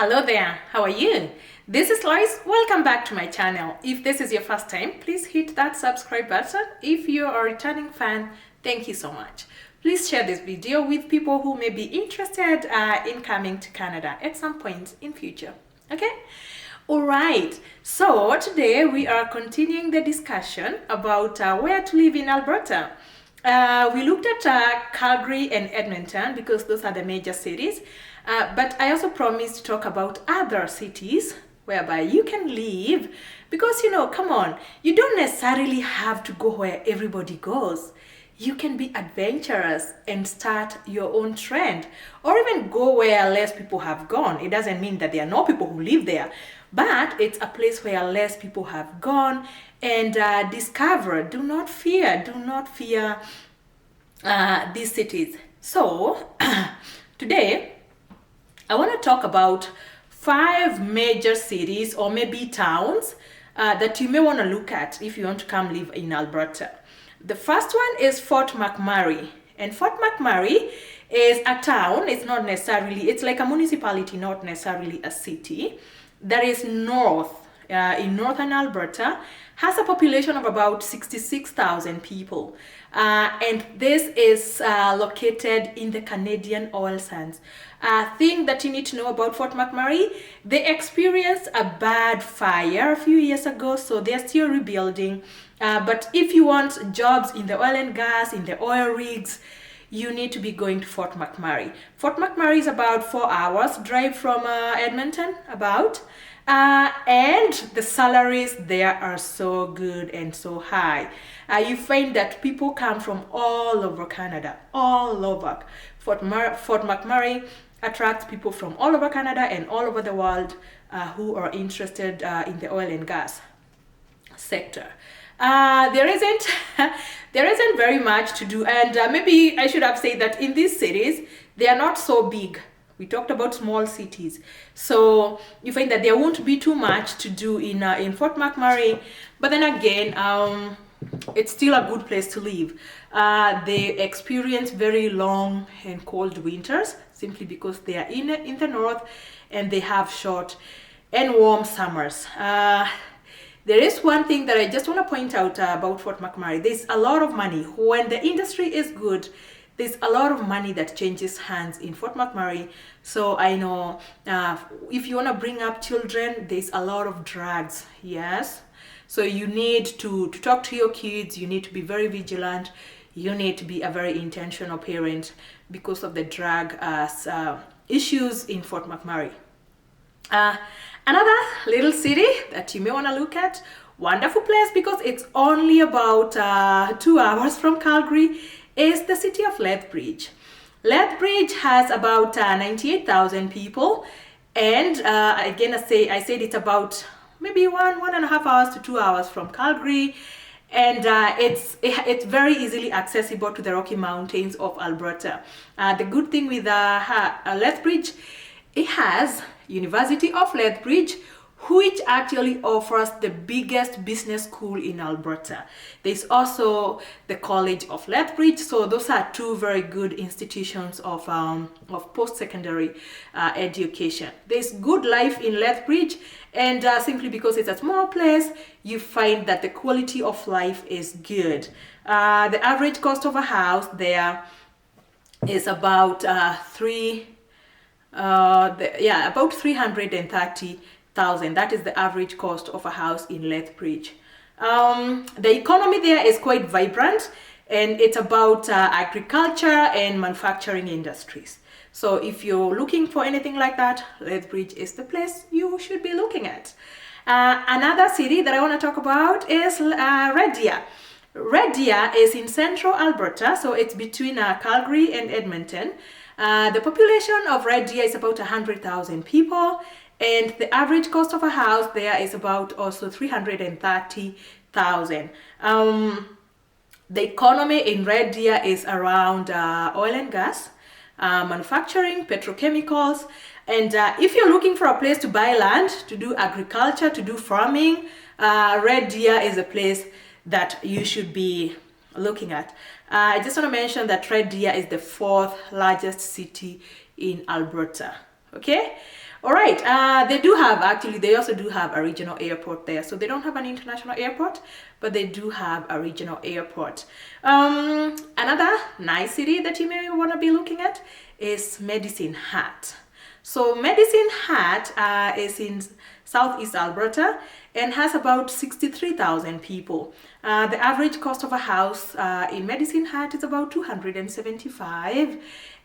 Hello there, how are you? This is Lois. Welcome back to my channel. If this is your first time, please hit that subscribe button. If you're a returning fan, thank you so much. Please share this video with people who may be interested in coming to Canada at some point in future. Okay? Alright, so today we are continuing the discussion about where to live in Alberta. We looked at Calgary and Edmonton because those are the major cities, but I also promised to talk about other cities whereby you can live because, come on, you don't necessarily have to go where everybody goes. You can be adventurous and start your own trend, or even go where less people have gone. It doesn't mean that there are no people who live there, but it's a place where less people have gone and discover. Do not fear these cities. So today I want to talk about 5 major cities or maybe towns that you may want to look at if you want to come live in Alberta. The first one is Fort McMurray, and Fort McMurray is a town. It's like a municipality, not necessarily a city. That is in northern Alberta, has a population of about 66,000 people. And this is located in the Canadian oil sands. Thing that you need to know about Fort McMurray, they experienced a bad fire a few years ago, so they're still rebuilding. But if you want jobs in the oil and gas, in the oil rigs, you need to be going to Fort McMurray. Fort McMurray is about 4 hours drive from Edmonton, about. And the salaries there are so good and so high. You find that people come from all over Canada, all over. Fort McMurray attracts people from all over Canada and all over the world who are interested in the oil and gas sector. There isn't very much to do, and maybe I should have said that in these cities they are not so big. We talked about small cities, so you find that there won't be too much to do in Fort McMurray. But then again, it's still a good place to live. They experience very long and cold winters simply because they are in the north, and they have short and warm summers. There is one thing that I just want to point out about Fort McMurray. There's a lot of money. When the industry is good, there's a lot of money that changes hands in Fort McMurray. So I know if you want to bring up children, there's a lot of drugs. Yes. So you need to talk to your kids. You need to be very vigilant. You need to be a very intentional parent because of the drug issues in Fort McMurray. Another little city that you may want to look at, wonderful place because it's only about 2 hours from Calgary, is the city of Lethbridge. Lethbridge has about 98,000 people, and again I said it's about maybe 1.5 hours to 2 hours from Calgary, and it's very easily accessible to the Rocky Mountains of Alberta. The good thing with Lethbridge, it has University of Lethbridge, which actually offers the biggest business school in Alberta. There's also the College of Lethbridge, so those are 2 very good institutions of post-secondary education. There's good life in Lethbridge, and simply because it's a small place, you find that the quality of life is good. The average cost of a house there is about about 330,000. That is the average cost of a house in Lethbridge. The economy there is quite vibrant, and it's about agriculture and manufacturing industries. So if you're looking for anything like that, Lethbridge is the place you should be looking at. Another city that I want to talk about is Red Deer. Red Deer is in central Alberta, so it's between Calgary and Edmonton. The population of Red Deer is about 100,000 people, and the average cost of a house there is about also 330,000. The economy in Red Deer is around oil and gas, manufacturing, petrochemicals, and if you're looking for a place to buy land, to do agriculture, to do farming, Red Deer is a place that you should be looking at. I just want to mention that Red Deer is the 4th largest city in Alberta. Okay, All right, they also do have a regional airport there. So they don't have an international airport, but they do have a regional airport. Another nice city that you may want to be looking at is Medicine Hat. So Medicine Hat is in southeast Alberta and has about 63,000 people. The average cost of a house in Medicine Hat is about 275.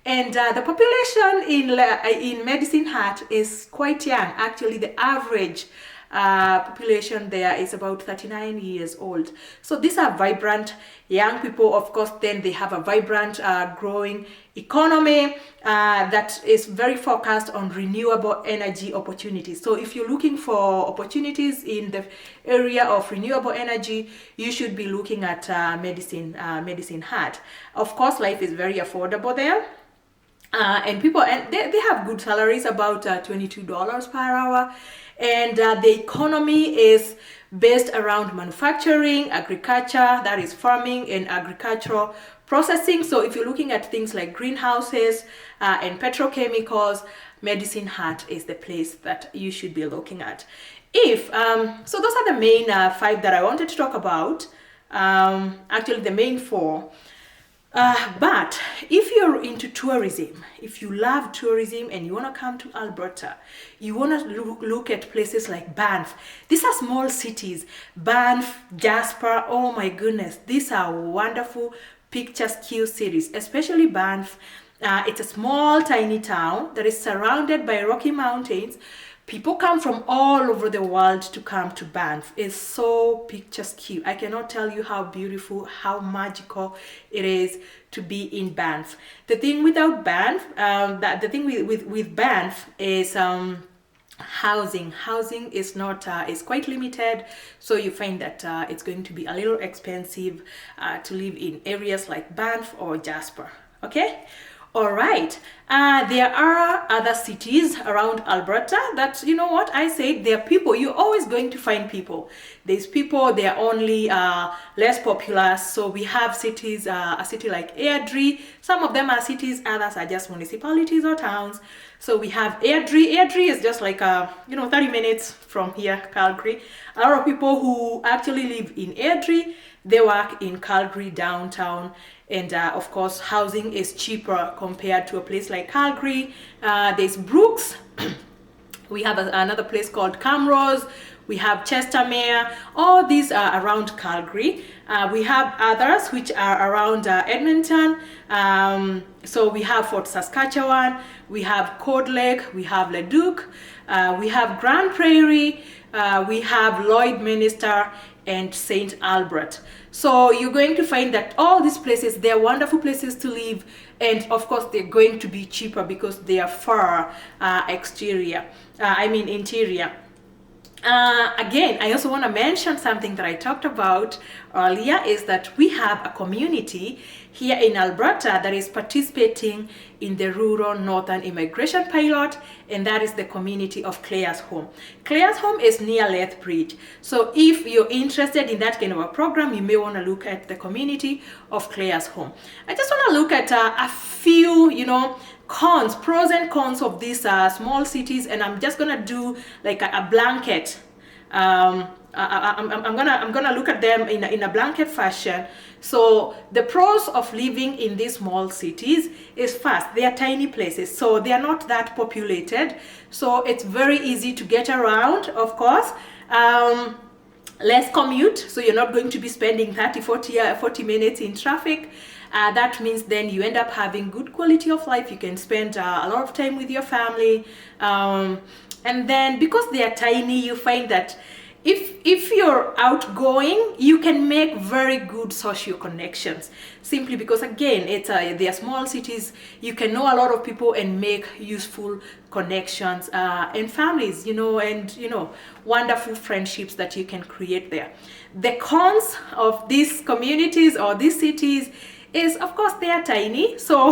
And the population in Medicine Hat is quite young. Actually, the average population there is about 39 years old. So these are vibrant young people. Of course, then they have a vibrant growing economy that is very focused on renewable energy opportunities. So if you're looking for opportunities in the area of renewable energy, you should be looking at Medicine Hat. Of course, life is very affordable there. And they have good salaries, about $22 per hour. And the economy is based around manufacturing, agriculture, that is farming and agricultural processing. So if you're looking at things like greenhouses and petrochemicals, Medicine Hat is the place that you should be looking at. So those are the main 5 that I wanted to talk about. Actually, the main 4. But if you're into tourism, if you love tourism and you want to come to Alberta, you want to look at places like Banff. These are small cities. Banff, Jasper, oh my goodness, these are wonderful, picturesque cities, especially Banff. It's a small, tiny town that is surrounded by Rocky Mountains. People come from all over the world to come to Banff. It's so picturesque. I cannot tell you how beautiful, how magical it is to be in Banff. The thing without Banff, the thing with Banff is housing. Housing is not is quite limited, so you find that it's going to be a little expensive to live in areas like Banff or Jasper. Okay. All right, there are other cities around Alberta that, you know what, I said there are people, you're always going to find people. There's people, they're only less popular. So we have cities, a city like Airdrie. Some of them are cities, others are just municipalities or towns. So we have Airdrie. Airdrie is just like, 30 minutes from here, Calgary. A lot of people who actually live in Airdrie, they work in Calgary downtown. And of course, housing is cheaper compared to a place like Calgary. There's Brooks. We have another place called Camrose. We have Chestermere. All these are around Calgary. We have others which are around Edmonton. So we have Fort Saskatchewan. We have Cold Lake. We have Leduc. We have Grand Prairie. We have Lloydminster and St. Albert. So you're going to find that all these places, they're wonderful places to live, and of course they're going to be cheaper because they are far interior. Again, I also want to mention something that I talked about earlier, is that we have a community here in Alberta that is participating in the Rural Northern Immigration Pilot, and that is the community of Clare's Home. Clare's Home is near Lethbridge. So if you're interested in that kind of a program, you may want to look at the community of Clare's Home. I just want to look at a few, pros and cons of these small cities, and I'm just gonna do like a blanket. I'm gonna look at them in a blanket fashion. So the pros of living in these small cities is, first, they are tiny places, so they are not that populated, so it's very easy to get around. Of course, less commute, so you're not going to be spending 40 minutes in traffic. That means then you end up having good quality of life. You can spend a lot of time with your family, and then because they are tiny, you find that if you're outgoing, you can make very good social connections, simply because, again, they are small cities. You can know a lot of people and make useful connections and families, wonderful friendships that you can create there. The cons of these communities or these cities is, of course, they are tiny, so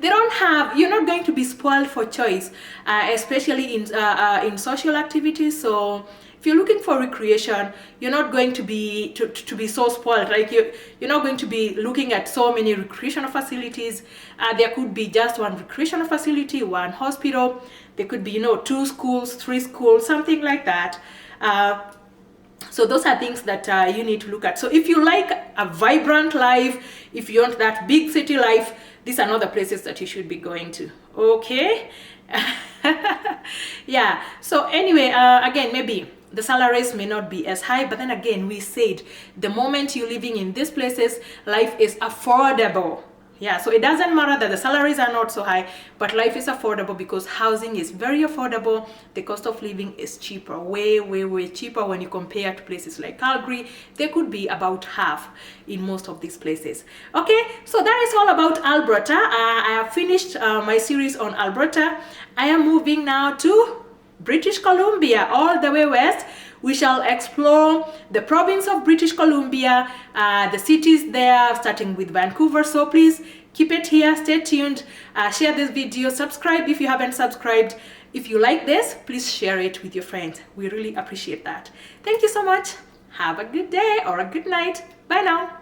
you're not going to be spoiled for choice, especially in social activities. So if you're looking for recreation, you're not going to be so spoiled. Like you're not going to be looking at so many recreational facilities. There could be just one recreational facility, one hospital. There could be, 2 schools, 3 schools, something like that. So those are things that you need to look at. So if you like a vibrant life, if you want that big city life, these are not the places that you should be going to. Okay. Yeah. So anyway, again, maybe the salaries may not be as high, but then again, we said the moment you're living in these places, life is affordable. Yeah, so it doesn't matter that the salaries are not so high, but life is affordable because housing is very affordable. The cost of living is cheaper, way, way, way cheaper when you compare to places like Calgary. They could be about half in most of these places. Okay, so that is all about Alberta. I have finished my series on Alberta. I am moving now to British Columbia, all the way west. We shall explore the province of British Columbia, the cities there, starting with Vancouver. So please keep it here, stay tuned, share this video, subscribe if you haven't subscribed. If you like this, please share it with your friends. We really appreciate that. Thank you so much. Have a good day or a good night. Bye now.